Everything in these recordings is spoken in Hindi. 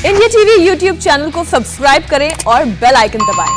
इंडिया टीवी यूट्यूब चैनल को सब्सक्राइब करें और बेल आइकन दबाएं।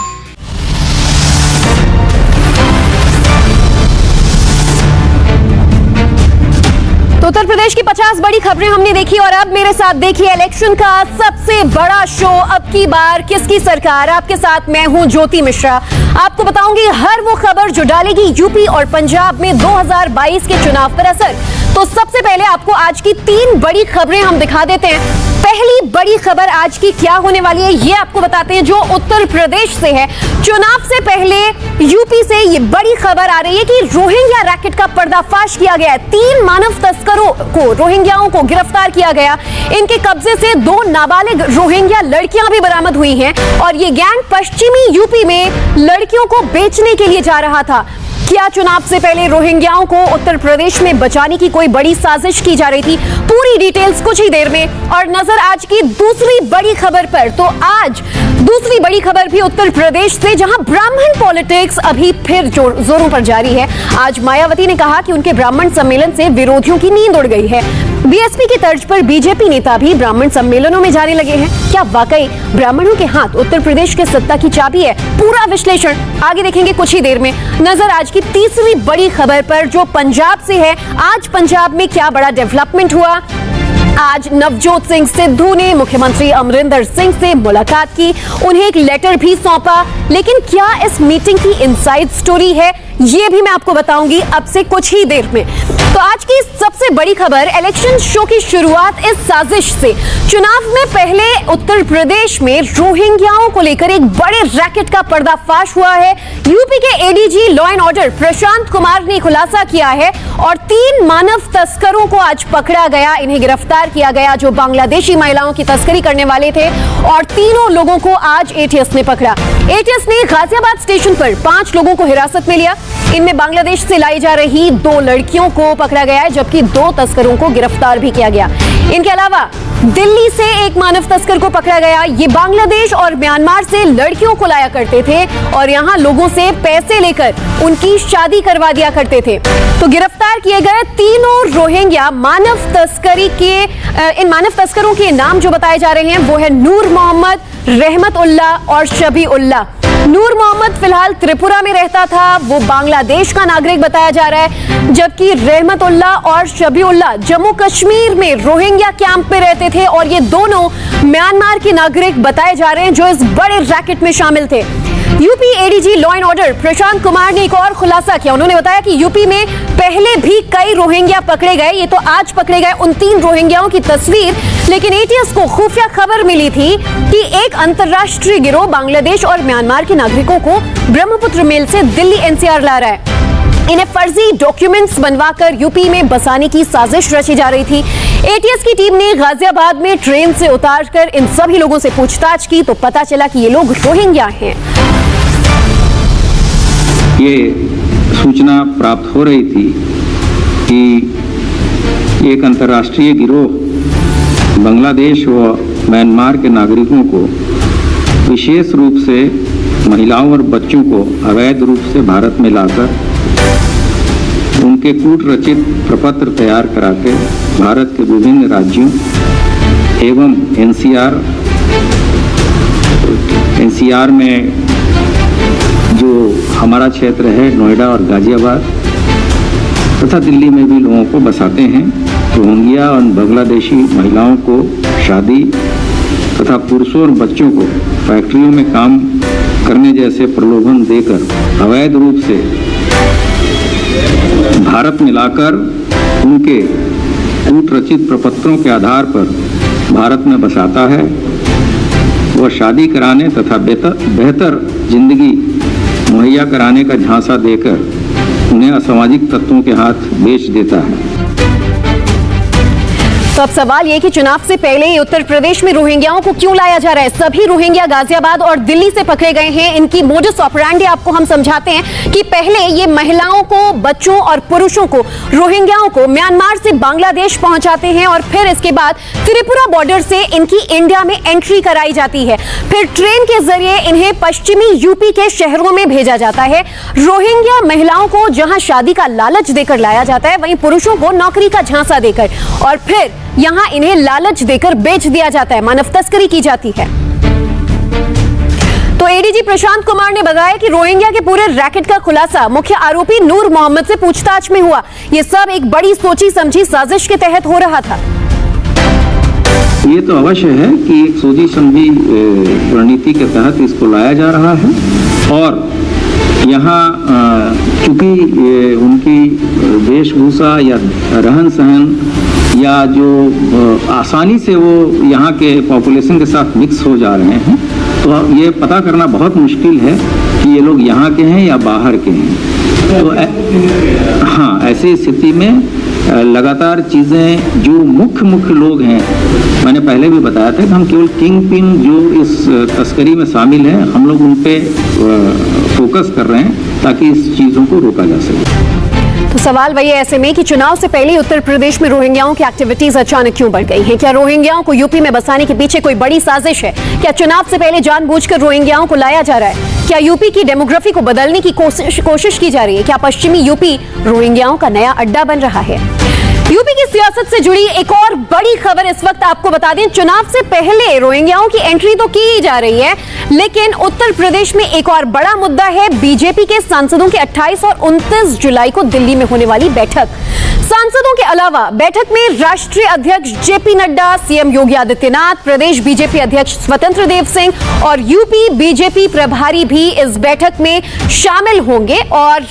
तो उत्तर प्रदेश की 50 बड़ी खबरें हमने देखी और अब मेरे साथ देखिए इलेक्शन का सबसे बड़ा शो। अब की बार किसकी सरकार? आपके साथ मैं हूं ज्योति मिश्रा। आपको बताऊंगी हर वो खबर जो डालेगी यूपी और पंजाब में 2022 के चुनाव पर असर। तो सबसे पहले आपको आज की 3 बड़ी खबरें हम दिखा देते हैं। पहली बड़ी खबर आज की क्या होने वाली है ये आपको बताते हैं, जो उत्तर प्रदेश से है। चुनाव से पहले यूपी से ये बड़ी खबर आ रही है कि रोहिंग्या रैकेट का पर्दाफाश किया गया है। 3 मानव तस्करों को, रोहिंग्याओं को गिरफ्तार किया गया। इनके कब्जे से 2 नाबालिग रोहिंग्या लड़कियां भी बरामद हुई हैं और ये गैंग पश्चिमी यूपी में लड़कियों को बेचने के लिए जा रहा था। क्या चुनाव से पहले रोहिंग्याओं को उत्तर प्रदेश में बचाने की कोई बड़ी साजिश की जा रही थी? पूरी डिटेल्स कुछ ही देर में। और नजर आज की दूसरी बड़ी खबर पर। तो आज दूसरी बड़ी खबर भी उत्तर प्रदेश से, जहां ब्राह्मण पॉलिटिक्स अभी फिर जोरों पर जारी है। आज मायावती ने कहा कि उनके ब्राह्मण सम्मेलन से विरोधियों की नींद उड़ गई है। बीएसपी की तर्ज पर बीजेपी नेता भी ब्राह्मण सम्मेलनों में जाने लगे हैं। क्या वाकई ब्राह्मणों के हाथ उत्तर प्रदेश के सत्ता की चाबी है? पूरा विश्लेषण आगे देखेंगे कुछ ही देर में। नजर आज की तीसरी बड़ी खबर पर, जो पंजाब से है। आज पंजाब में क्या बड़ा डेवलपमेंट हुआ? आज नवजोत सिंह सिद्धू ने मुख्यमंत्री अमरिंदर सिंह से मुलाकात की, उन्हें एक लेटर भी सौंपा। लेकिन क्या इस मीटिंग की इनसाइड स्टोरी है? ये भी मैं आपको बताऊंगी अब से कुछ ही देर में। तो आज की सबसे बड़ी खबर, इलेक्शन शो की शुरुआत इस साजिश से। चुनाव में पहले उत्तर प्रदेश में रोहिंग्याओं को लेकर एक बड़े रैकेट का पर्दाफाश हुआ है। यूपी के ADG law and order Prashant Kumar ने खुलासा किया है और 3 मानव तस्करों को आज पकड़ा गया। इन्हें गिरफ्तार किया गया जो बांग्लादेशी महिलाओं की तस्करी करने वाले थे और तीनों लोगों को आज एटीएस ने पकड़ा। एटीएस ने गाजियाबाद स्टेशन पर 5 लोगों को हिरासत में लिया। इनमें बांग्लादेश से लाई जा रही 2 लड़कियों को पकड़ा गया है, जबकि 2 तस्करों को गिरफ्तार भी किया गया। इनके अलावा दिल्ली से एक मानव तस्कर को पकड़ा गया। ये बांग्लादेश और म्यांमार से लड़कियों को लाया करते थे और यहाँ लोगों से पैसे लेकर उनकी शादी करवा दिया करते थे। तो गिरफ्तार किए गए तीनों रोहिंग्या मानव तस्करी के इन मानव तस्करों के नाम जो बताए जा रहे हैं वो है नूर मोहम्मद, रहमत उल्ला और शबी उल्ला। नूर मोहम्मद फिलहाल त्रिपुरा में रहता था, वो बांग्लादेश का नागरिक बताया जा रहा है, जबकि रहमत उल्ला और शबी उल्ला जम्मू कश्मीर में रोहिंग्या कैंप में रहते थे और ये दोनों म्यांमार के नागरिक बताए जा रहे हैं जो इस बड़े रैकेट में शामिल थे। UP ADG law and order Prashant Kumar ने एक और खुलासा किया। उन्होंने बताया कि यूपी में पहले भी कई रोहिंग्या पकड़े गए, ये तो आज पकड़े गए उन 3 रोहिंग्याओं की तस्वीर। लेकिन एटीएस को खुफिया खबर मिली थी कि एक अंतर्राष्ट्रीय गिरोह बांग्लादेश और म्यांमार के नागरिकों को ब्रह्मपुत्र मेल से दिल्ली एनसीआर ला रहा है। इन्हें फर्जी डॉक्यूमेंट्स बनवाकर यूपी में बसाने की साजिश रची जा रही थी। एटीएस की टीम ने गाजियाबाद में ट्रेन से उतारकर इन सभी लोगों से पूछताछ की तो पता चला कि ये लोग रोहिंग्या हैं। ये सूचना प्राप्त हो रही थी कि एक अंतर्राष्ट्रीय गिरोह बांग्लादेश व म्यांमार के नागरिकों को विशेष रूप से महिलाओं और बच्चों को अवैध रूप से भारत में लाकर उनके कूट रचित प्रपत्र तैयार करा के भारत के विभिन्न राज्यों एवं एनसीआर में जो हमारा क्षेत्र है नोएडा और गाजियाबाद तथा दिल्ली में भी लोगों को बसाते हैं। रोहिंग्या और बांग्लादेशी महिलाओं को शादी तथा पुरुषों और बच्चों को फैक्ट्रियों में काम करने जैसे प्रलोभन देकर अवैध रूप से भारत में लाकर उनके कूट रचित प्रपत्रों के आधार पर भारत में बसाता है। वह शादी कराने तथा बेहतर जिंदगी मुहैया कराने का झांसा देकर उन्हें असामाजिक तत्वों के हाथ बेच देता है। तो अब सवाल ये कि चुनाव से पहले ही उत्तर प्रदेश में रोहिंग्याओं को क्यों लाया जा रहा है? सभी रोहिंग्या गाजियाबाद और दिल्ली से पकड़े गए हैं। इनकी मोडस ऑपरेंडी आपको हम समझाते हैं कि पहले ये महिलाओं को, बच्चों और पुरुषों को, रोहिंग्याओं को म्यांमार से बांग्लादेश पहुंचाते हैं और फिर इसके बाद त्रिपुरा बॉर्डर से इनकी इंडिया में एंट्री कराई जाती है। फिर ट्रेन के जरिए इन्हें पश्चिमी यूपी के शहरों में भेजा जाता है। रोहिंग्या महिलाओं को जहां शादी का लालच देकर लाया जाता है, वहीं पुरुषों को नौकरी का झांसा देकर और फिर यहां इन्हें लालच देकर बेच दिया जाता है, मानव तस्करी की जाती है। तो एडीजी प्रशांत कुमार ने बताया कि रोहिंग्या के पूरे रैकेट का खुलासा मुख्य आरोपी नूर मोहम्मद से पूछताछ में हुआ। यह सब एक बड़ी सोची समझी साजिश के तहत हो रहा था। ये तो अवश्य है कि एक सोची समझी रणनीति के तहत इसको लाया जा रहा है और यहाँ चूंकि उनकी वेशभूषा या रहन सहन या जो आसानी से वो यहाँ के पॉपुलेशन के साथ मिक्स हो जा रहे हैं, तो ये पता करना बहुत मुश्किल है कि ये लोग यहाँ के हैं या बाहर के हैं। तो हाँ, ऐसी स्थिति में लगातार चीज़ें जो मुख्य लोग हैं, मैंने पहले भी बताया था कि हम केवल किंग पिन जो इस तस्करी में शामिल हैं, हम लोग उन पे फोकस कर रहे हैं ताकि इस चीज़ों को रोका जा सके। तो सवाल वही है ऐसे में कि चुनाव से पहले उत्तर प्रदेश में रोहिंग्याओं की एक्टिविटीज अचानक क्यों बढ़ गई हैं? क्या रोहिंग्याओं को यूपी में बसाने के पीछे कोई बड़ी साजिश है? क्या चुनाव से पहले जानबूझकर रोहिंग्याओं को लाया जा रहा है? क्या यूपी की डेमोग्राफी को बदलने की कोशिश की जा रही है? क्या पश्चिमी यूपी रोहिंग्याओं का नया अड्डा बन रहा है? यूपी की सियासत से जुड़ी एक और बड़ी खबर इस वक्त आपको बता दें। चुनाव से पहले रोहिंग्याओं की एंट्री तो की ही जा रही है, लेकिन उत्तर प्रदेश में एक और बड़ा मुद्दा है बीजेपी के सांसदों की 28 और 29 जुलाई को दिल्ली में होने वाली बैठक। सांसदों के अलावा बैठक में राष्ट्रीय अध्यक्ष जेपी नड्डा, सीएम योगी आदित्यनाथ, प्रदेश बीजेपी अध्यक्ष स्वतंत्र देव सिंह और यूपी बीजेपी प्रभारी भी इस बैठक में शामिल होंगे और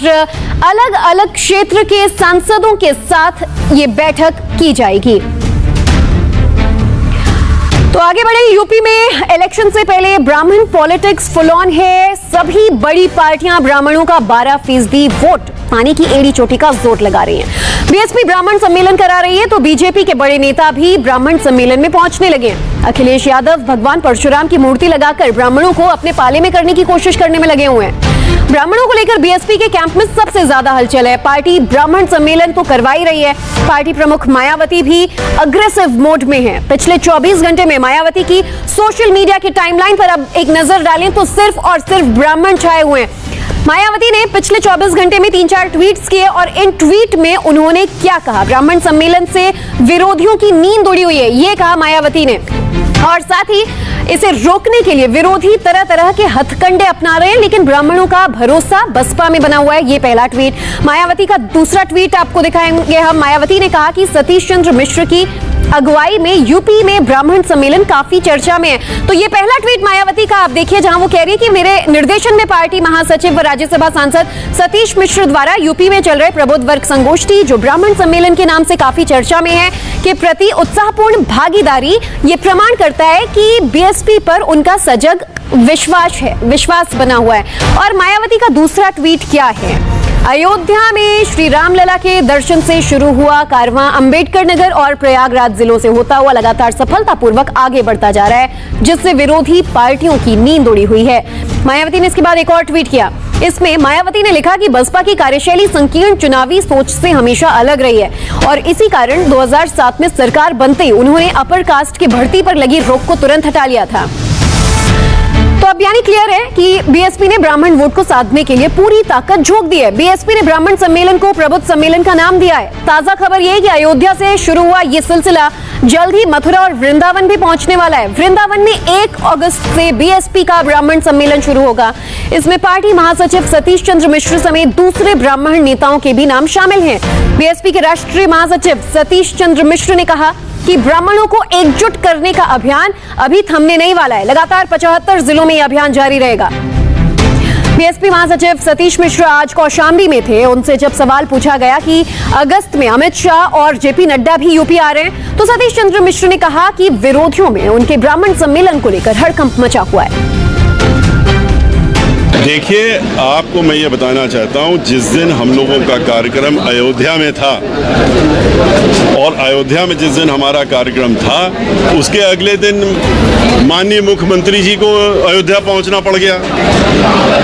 अलग अलग क्षेत्र के सांसदों के साथ ये बैठक की जाएगी। तो आगे बढ़े, यूपी में इलेक्शन से पहले ब्राह्मण पॉलिटिक्स फुल ऑन है। सभी बड़ी पार्टियां ब्राह्मणों का 12% वोट पाने की एड़ी चोटी का जोर लगा रही हैं। बीएसपी ब्राह्मण सम्मेलन करा रही है तो बीजेपी के बड़े नेता भी ब्राह्मण सम्मेलन में पहुंचने लगे हैं। अखिलेश यादव भगवान परशुराम की मूर्ति लगाकर ब्राह्मणों को अपने पाले में करने की कोशिश करने में लगे हुए हैं। ब्राह्मणों को लेकर बीएसपी के कैंप में सबसे ज्यादा हलचल है। पार्टी ब्राह्मण सम्मेलन तो करवा ही रही है। पार्टी प्रमुख मायावती भी अग्रेसिव मोड में है। पिछले 24 घंटे में मायावती की सोशल मीडिया की टाइमलाइन पर अब एक नजर डालें तो सिर्फ और सिर्फ ब्राह्मण छाए हुए हैं। मायावती ने पिछले 24 घंटे में 3-4 ट्वीट्स किए और इन ट्वीट में उन्होंने क्या कहा? ब्राह्मण सम्मेलन से विरोधियों की नींद उड़ी हुई है, ये कहा मायावती ने। और साथ ही इसे रोकने के लिए विरोधी तरह तरह के हथकंडे अपना रहे हैं, लेकिन ब्राह्मणों का भरोसा बसपा में बना हुआ है। ये पहला ट्वीट। मायावती का दूसरा ट्वीट आपको दिखाएंगे हम। मायावती ने कहा कि सतीश चंद्र मिश्र की अगुवाई में यूपी में ब्राह्मण सम्मेलन काफी चर्चा में है। तो ये पहला ट्वीट मायावती का आप देखिए, जहां वो कह रही है कि मेरे निर्देशन में पार्टी महासचिव व राज्यसभा सांसद सतीश मिश्र द्वारा यूपी में चल रहे प्रबुद्ध वर्ग संगोष्ठी, जो ब्राह्मण सम्मेलन के नाम से काफी चर्चा में है, के प्रति उत्साहपूर्ण भागीदारी ये प्रमाण करता है कि बीएसपी पर उनका सजग विश्वास बना हुआ है। और मायावती का दूसरा ट्वीट क्या है? अयोध्या में श्री रामलला के दर्शन से शुरू हुआ कारवां अंबेडकर नगर और प्रयागराज जिलों से होता हुआ लगातार सफलतापूर्वक आगे बढ़ता जा रहा है, जिससे विरोधी पार्टियों की नींद उड़ी हुई है। मायावती ने इसके बाद एक और ट्वीट किया। इसमें मायावती ने लिखा कि बसपा की कार्यशैली संकीर्ण चुनावी सोच से हमेशा अलग रही है और इसी कारण 2007 में सरकार बनते ही उन्होंने अपर कास्ट की भर्ती पर लगी रोक को तुरंत हटा लिया था। तो अब यानी क्लियर है कि बीएसपी ने ब्राह्मण वोट को साधने के लिए पूरी ताकत झोंक दी है। बीएसपी ने ब्राह्मण सम्मेलन को प्रबुद्ध सम्मेलन का नाम दिया है। ताजा खबर यह है कि अयोध्या से शुरू हुआ ये सिलसिला जल्द ही मथुरा और वृंदावन भी पहुंचने वाला है। वृंदावन में 1 अगस्त से बीएसपी का ब्राह्मण सम्मेलन शुरू होगा। इसमें पार्टी महासचिव सतीश चंद्र मिश्र समेत दूसरे ब्राह्मण नेताओं के भी नाम शामिल हैं। बीएसपी के राष्ट्रीय महासचिव सतीश चंद्र मिश्र ने कहा कि ब्राह्मणों को एकजुट करने का अभियान अभी थमने नहीं वाला है। लगातार 75 जिलों में यह अभियान जारी रहेगा। बीएसपी महासचिव सतीश मिश्र आज कौशाम्बी में थे। उनसे जब सवाल पूछा गया कि अगस्त में अमित शाह और जेपी नड्डा भी यूपी आ रहे हैं, तो सतीश चंद्र मिश्र ने कहा कि विरोधियों में उनके ब्राह्मण सम्मेलन को लेकर हड़कंप मचा हुआ है। देखिए, आपको मैं ये बताना चाहता हूँ, जिस दिन हम लोगों का कार्यक्रम अयोध्या में था और अयोध्या में जिस दिन हमारा कार्यक्रम था, उसके अगले दिन माननीय मुख्यमंत्री जी को अयोध्या पहुँचना पड़ गया।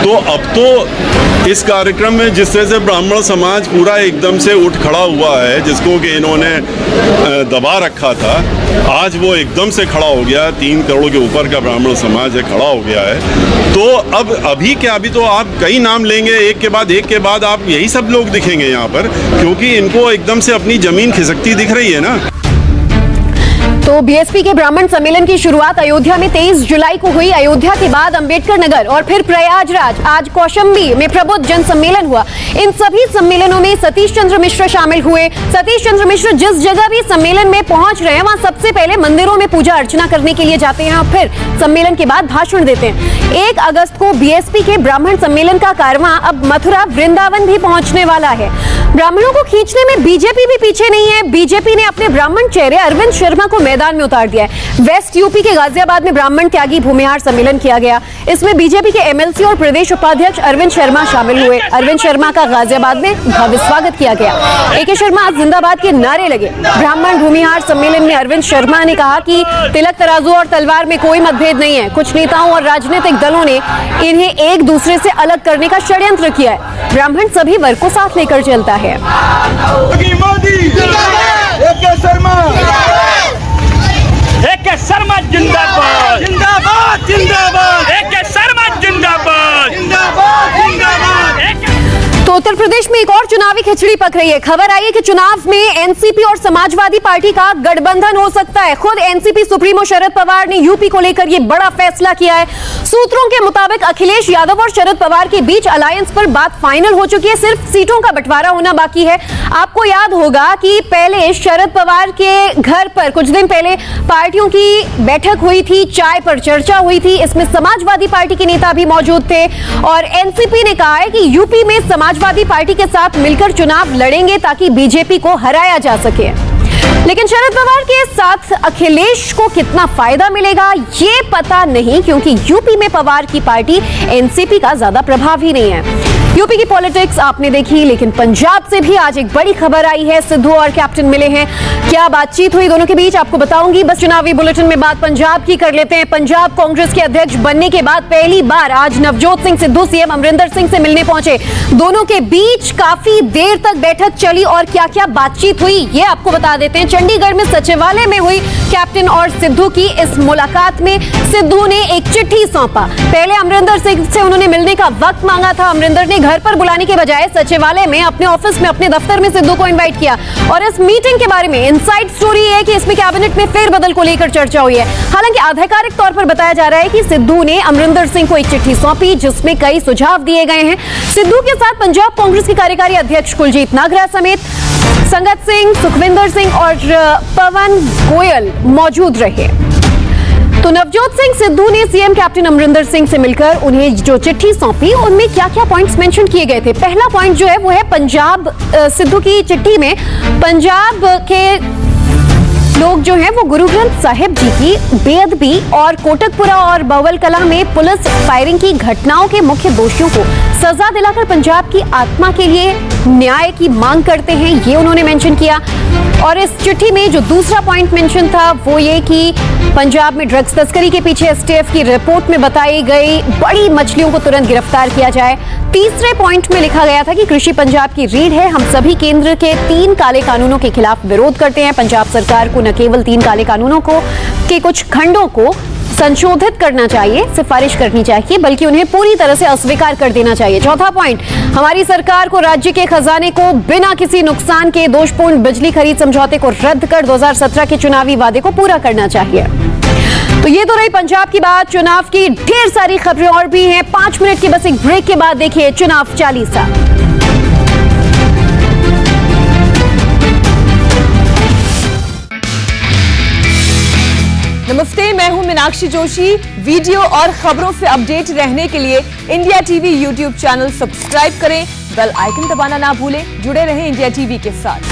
तो अब तो इस कार्यक्रम में जिस तरह से ब्राह्मण समाज पूरा एकदम से उठ खड़ा हुआ है, जिसको कि इन्होंने दबा रखा था, आज वो एकदम से खड़ा हो गया। 3 करोड़ के ऊपर का ब्राह्मण समाज है, खड़ा हो गया है। तो अब अभी क्या, अभी तो आप कई नाम लेंगे, एक के बाद आप यही सब लोग दिखेंगे यहाँ पर, क्योंकि इनको एकदम से अपनी जमीन खिसकती दिख रही है ना। तो बीएसपी के ब्राह्मण सम्मेलन की शुरुआत अयोध्या में 23 जुलाई को हुई। अयोध्या के बाद अंबेडकर नगर और फिर प्रयागराज, आज कौशाम्बी में प्रबुद्ध जन सम्मेलन हुआ। इन सभी सम्मेलनों में सतीश चंद्र मिश्र शामिल हुए। सतीश चंद्र मिश्र जिस जगह भी सम्मेलन में पहुंच रहे हैं वहां सबसे पहले मंदिरों में पूजा अर्चना करने के लिए जाते हैं और फिर सम्मेलन के बाद भाषण देते हैं। 1 अगस्त को बीएसपी के ब्राह्मण सम्मेलन का कारवां अब मथुरा वृंदावन भी पहुंचने वाला है। ब्राह्मणों को खींचने में बीजेपी भी पीछे नहीं है। बीजेपी ने अपने ब्राह्मण चेहरे अरविंद शर्मा को मैदान में उतार दिया है। वेस्ट यूपी के गाजियाबाद में ब्राह्मण त्यागी भूमिहार सम्मेलन किया गया। इसमें बीजेपी के एमएलसी और प्रदेश उपाध्यक्ष अरविंद शर्मा शामिल हुए। अरविंद शर्मा का गाजियाबाद में भव्य स्वागत किया गया। एके शर्मा जिंदाबाद के नारे लगे। ब्राह्मण भूमिहार सम्मेलन में अरविंद शर्मा ने कहा कि तिलक तराजू और तलवार में कोई मतभेद नहीं है। कुछ नेताओं और राजनीतिक दलों ने इन्हें एक दूसरे से अलग करने का षड्यंत्र किया है। ब्राह्मण सभी वर्ग को साथ लेकर चलता है। एके शर्मा जिंदाबाद जिंदाबाद जिंदाबाद, एके शर्मा जिंदाबाद जिंदाबाद जिंदाबाद। तो उत्तर प्रदेश में एक और चुनावी खिचड़ी पक रही है। खबर आई है कि चुनाव में एनसीपी और समाजवादी पार्टी का गठबंधन हो सकता है। खुद एनसीपी सुप्रीमो शरद पवार ने यूपी को लेकर यह बड़ा फैसला किया है। सूत्रों के मुताबिक अखिलेश यादव और शरद पवार के बीच अलायंस पर बात फाइनल हो चुकी है, सिर्फ सीटों का बंटवारा होना बाकी है। आपको याद होगा कि पहले शरद पवार के घर पर कुछ दिन पहले पार्टियों की बैठक हुई थी, चाय पर चर्चा हुई थी। इसमें समाजवादी पार्टी के नेता भी मौजूद थे और एनसीपी ने कहा है कि यूपी में समाजवादी पार्टी के साथ मिलकर चुनाव लड़ेंगे ताकि बीजेपी को हराया जा सके। लेकिन शरद पवार के साथ अखिलेश को कितना फायदा मिलेगा ये पता नहीं, क्योंकि यूपी में पवार की पार्टी एनसीपी का ज्यादा प्रभावी नहीं है। यूपी की पॉलिटिक्स आपने देखी, लेकिन पंजाब से भी आज एक बड़ी खबर आई है। सिद्धू और कैप्टन मिले हैं। क्या बातचीत हुई दोनों के बीच आपको बताऊंगी। बस चुनावी बुलेटिन में बात पंजाब की कर लेते हैं। पंजाब कांग्रेस के अध्यक्ष बनने के बाद पहली बार आज नवजोत सिंह सिद्धू सीएम अमरिंदर सिंह से मिलने पहुंचे। दोनों के बीच काफी देर तक बैठक चली और क्या क्या बातचीत हुई ये आपको बता देते हैं। चंडीगढ़ में सचिवालय में हुई कैप्टन और सिद्धू की इस मुलाकात में सिद्धू ने एक चिट्ठी सौंपा। पहले अमरिंदर सिंह से उन्होंने मिलने का वक्त मांगा था। अमरिंदर ने घर पर बुलाने के बजाय सचिवालय में अपने ऑफिस में अपने दफ्तर में सिद्धू को इनवाइट किया और इस मीटिंग के बारे में इनसाइड स्टोरी है कि इसमें कैबिनेट में फेरबदल को लेकर चर्चा हुई है। हालांकि आधिकारिक तौर पर बताया जा रहा है कि सिद्धू ने अमरिंदर सिंह को एक चिट्ठी सौंपी जिसमें कई सुझाव दिए गए हैं। सिद्धू के साथ पंजाब कांग्रेस के कार्यकारी अध्यक्ष कुलजीत नागरा समेत संगत सिंह, सुखविंदर सिंह और पवन गोयल मौजूद रहे। तो नवजोत सिंह सिद्धू ने सीएम कैप्टन अमरिंदर सिंह से मिलकर उन्हें जो चिट्ठी सौंपी उनमें क्या क्या पॉइंट्स मेंशन किए गए थे। पहला पॉइंट जो है वो है पंजाब, सिद्धू की चिट्ठी में पंजाब के लोग जो हैं वो गुरु ग्रंथ साहिब जी की बेअदबी और कोटकपुरा और बवल कला में पुलिस फायरिंग की घटनाओं के मुख्य दोषियों को सजा दिलाकर पंजाब की आत्मा के लिए न्याय की मांग करते हैं, ये उन्होंने मेंशन किया। और इस चिट्ठी में जो दूसरा पॉइंट मेंशन था वो ये कि पंजाब में ड्रग्स तस्करी के पीछे एसटीएफ की रिपोर्ट में बताई गई बड़ी मछलियों को तुरंत गिरफ्तार किया जाए। तीसरे पॉइंट में लिखा गया था कि कृषि पंजाब की रीढ़ है, हम सभी केंद्र के 3 काले कानूनों के खिलाफ विरोध करते हैं। पंजाब सरकार को न केवल 3 काले कानूनों को के कुछ खंडों को संशोधित करना चाहिए, सिफारिश करनी चाहिए, बल्कि उन्हें पूरी तरह से अस्वीकार कर देना चाहिए। चौथा पॉइंट, हमारी सरकार को राज्य के खजाने को बिना किसी नुकसान के दोषपूर्ण बिजली खरीद समझौते को रद्द कर 2017 के चुनावी वादे को पूरा करना चाहिए। तो ये तो रही पंजाब की बात। चुनाव की ढेर सारी खबरें और भी हैं। 5 मिनट के बस एक ब्रेक के बाद देखिए चुनाव चालीसा। नमस्ते, मैं हूं मीनाक्षी जोशी। वीडियो और खबरों से अपडेट रहने के लिए India TV YouTube channel subscribe करें, बेल आइकन दबाना ना भूलें। जुड़े रहें इंडिया टीवी के साथ।